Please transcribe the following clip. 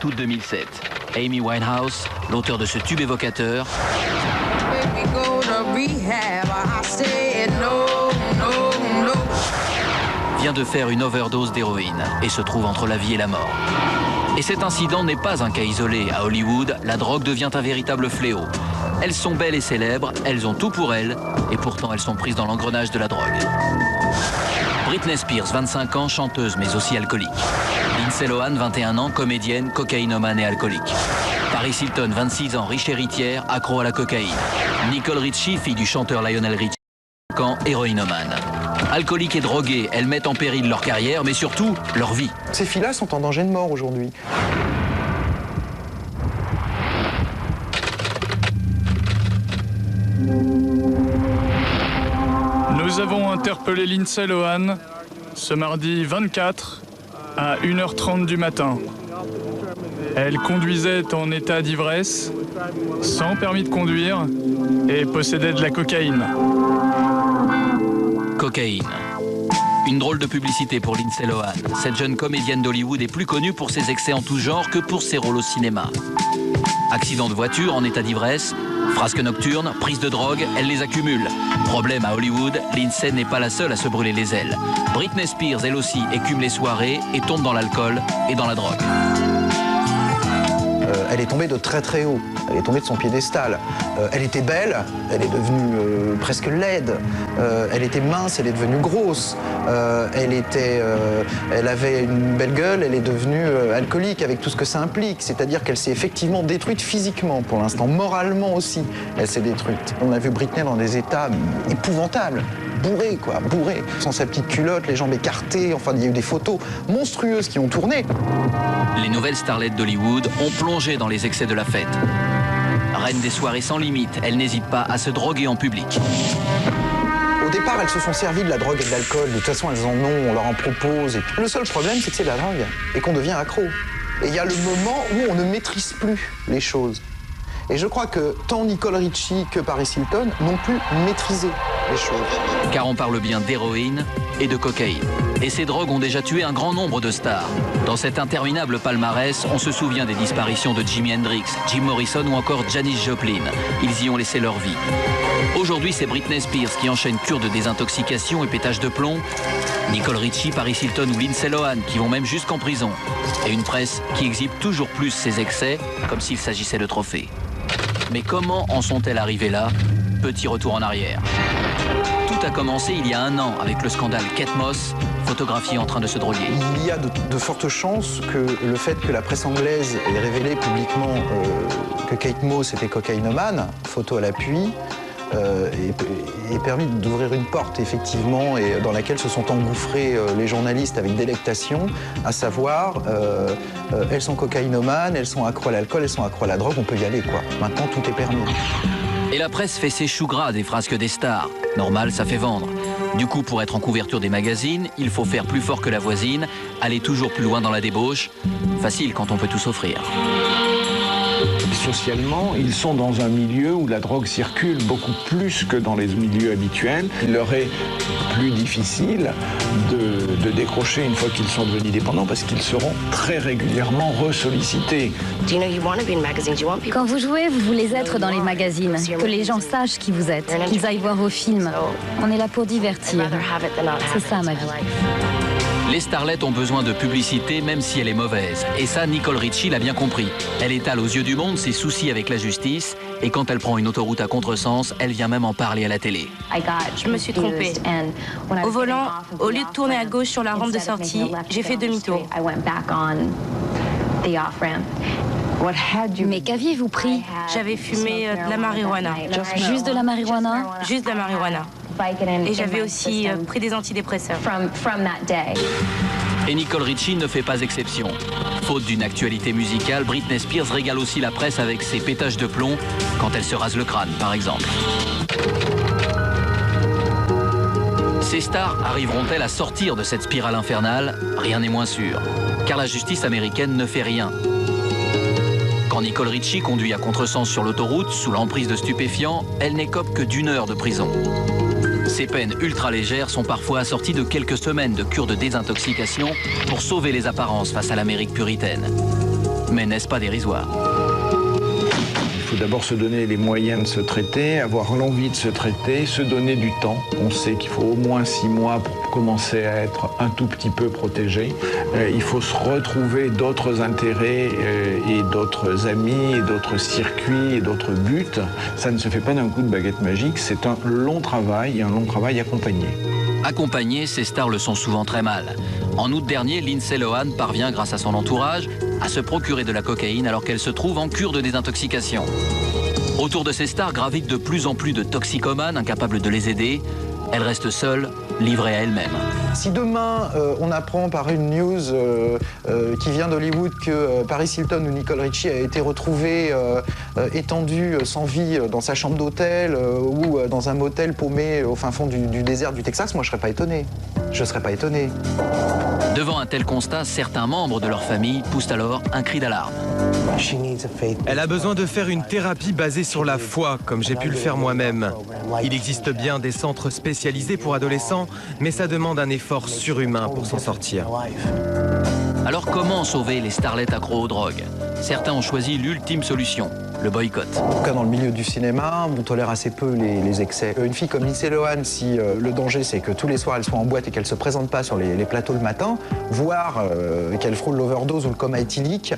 août 2007. Amy Winehouse, l'auteur de ce tube évocateur, vient de faire une overdose d'héroïne et se trouve entre la vie et la mort. Et cet incident n'est pas un cas isolé. À Hollywood, la drogue devient un véritable fléau. Elles sont belles et célèbres, elles ont tout pour elles, et pourtant elles sont prises dans l'engrenage de la drogue. Britney Spears, 25 ans, chanteuse mais aussi alcoolique. Lindsay Lohan, 21 ans, comédienne, cocaïnomane et alcoolique. Paris Hilton, 26 ans, riche héritière, accro à la cocaïne. Nicole Richie, fille du chanteur Lionel Richie, 5 ans, héroïnomane. Alcooliques et droguées, elles mettent en péril leur carrière, mais surtout leur vie. Ces filles-là sont en danger de mort aujourd'hui. Nous avons interpellé Lindsay Lohan ce mardi 24 à 1h30 du matin. Elle conduisait en état d'ivresse, sans permis de conduire et possédait de la cocaïne. Cocaïne. Une drôle de publicité pour Lindsay Lohan. Cette jeune comédienne d'Hollywood est plus connue pour ses excès en tout genre que pour ses rôles au cinéma. Accident de voiture en état d'ivresse, frasques nocturnes, prise de drogue, elle les accumule. Problème à Hollywood, Lindsay n'est pas la seule à se brûler les ailes. Britney Spears, elle aussi, écume les soirées et tombe dans l'alcool et dans la drogue. Elle est tombée de très très haut, elle est tombée de son piédestal. Elle était belle, elle est devenue presque laide. Elle était mince, elle est devenue grosse. Elle avait une belle gueule, elle est devenue alcoolique avec tout ce que ça implique. C'est-à-dire qu'elle s'est effectivement détruite physiquement pour l'instant, moralement aussi, elle s'est détruite. On a vu Britney dans des états épouvantables. Bourrée, quoi, bourrée. Sans sa petite culotte, les jambes écartées, enfin, il y a eu des photos monstrueuses qui ont tourné. Les nouvelles starlettes d'Hollywood ont plongé dans les excès de la fête. Reine des soirées sans limite, elles n'hésitent pas à se droguer en public. Au départ, elles se sont servies de la drogue et de l'alcool. De toute façon, elles en ont, on leur en propose. Et le seul problème, c'est que c'est de la drogue et qu'on devient accro. Et il y a le moment où on ne maîtrise plus les choses. Et je crois que tant Nicole Richie que Paris Hilton n'ont plus maîtrisé les choses. Car on parle bien d'héroïne et de cocaïne. Et ces drogues ont déjà tué un grand nombre de stars. Dans cet interminable palmarès, on se souvient des disparitions de Jimi Hendrix, Jim Morrison ou encore Janis Joplin. Ils y ont laissé leur vie. Aujourd'hui, c'est Britney Spears qui enchaîne cure de désintoxication et pétage de plomb. Nicole Richie, Paris Hilton ou Lindsay Lohan qui vont même jusqu'en prison. Et une presse qui exhibe toujours plus ses excès, comme s'il s'agissait de trophées. Mais comment en sont-elles arrivées là? Petit retour en arrière. Tout a commencé il y a 1 an avec le scandale Kate Moss, photographiée en train de se droguer. Il y a de fortes chances que le fait que la presse anglaise ait révélé publiquement que Kate Moss était cocaïnomane, photo à l'appui, ait permis d'ouvrir une porte, effectivement, et dans laquelle se sont engouffrés les journalistes avec délectation, à savoir, elles sont cocaïnomanes, elles sont accro à l'alcool, elles sont accro à la drogue, on peut y aller, quoi. Maintenant, tout est permis. Et la presse fait ses choux gras des frasques des stars. Normal, ça fait vendre. Du coup, pour être en couverture des magazines, il faut faire plus fort que la voisine, aller toujours plus loin dans la débauche. Facile quand on peut tout s'offrir. Socialement, ils sont dans un milieu où la drogue circule beaucoup plus que dans les milieux habituels. Il leur est plus difficile de décrocher une fois qu'ils sont devenus dépendants parce qu'ils seront très régulièrement ressollicités. Quand vous jouez, vous voulez être dans les magazines, que les gens sachent qui vous êtes, qu'ils aillent voir vos films. On est là pour divertir. C'est ça ma vie. Les starlettes ont besoin de publicité même si elle est mauvaise. Et ça, Nicole Richie l'a bien compris. Elle étale aux yeux du monde ses soucis avec la justice et quand elle prend une autoroute à contresens, elle vient même en parler à la télé. Je me suis trompée. Au volant, au lieu de tourner à gauche sur la rampe de sortie, j'ai fait demi-tour. Mais qu'aviez-vous pris? J'avais fumé de la marijuana. Juste de la marijuana? Juste de la marijuana. Et j'avais aussi pris des antidépresseurs. Et Nicole Richie ne fait pas exception. Faute d'une actualité musicale, Britney Spears régale aussi la presse avec ses pétages de plomb quand elle se rase le crâne, par exemple. Ces stars arriveront-elles à sortir de cette spirale infernale? Rien n'est moins sûr, car la justice américaine ne fait rien. Quand Nicole Richie conduit à contresens sur l'autoroute, sous l'emprise de stupéfiants, elle n'écope que d'1 heure de prison. Ces peines ultra légères sont parfois assorties de quelques semaines de cure de désintoxication pour sauver les apparences face à l'Amérique puritaine. Mais n'est-ce pas dérisoire? Il faut d'abord se donner les moyens de se traiter, avoir l'envie de se traiter, se donner du temps. On sait qu'il faut au moins 6 mois pour commencer à être un tout petit peu protégé. Il faut se retrouver d'autres intérêts et d'autres amis, et d'autres circuits et d'autres buts. Ça ne se fait pas d'un coup de baguette magique, c'est un long travail et un long travail accompagné. Accompagnés, ces stars le sont souvent très mal. En août dernier, Lindsay Lohan parvient, grâce à son entourage, à se procurer de la cocaïne alors qu'elle se trouve en cure de désintoxication. Autour de ces stars gravitent de plus en plus de toxicomanes incapables de les aider. Elle reste seule, livrée à elle-même. Si demain, on apprend par une news qui vient d'Hollywood que Paris Hilton ou Nicole Richie a été retrouvée étendue sans vie dans sa chambre d'hôtel ou dans un motel paumé au fin fond du désert du Texas, moi je serais pas étonné. Je serais pas étonné. Devant un tel constat, certains membres de leur famille poussent alors un cri d'alarme. Elle a besoin de faire une thérapie basée sur la foi, comme j'ai pu le faire moi-même. Il existe bien des centres spécialisés pour adolescents, mais ça demande un effort surhumain pour s'en sortir. Alors comment sauver les starlettes accros aux drogues? Certains ont choisi l'ultime solution, le boycott. En tout cas, dans le milieu du cinéma, on tolère assez peu les excès. Une fille comme Lindsay Lohan, si le danger c'est que tous les soirs elle soit en boîte et qu'elle se présente pas sur les plateaux le matin, voire qu'elle frôle l'overdose ou le coma éthylique,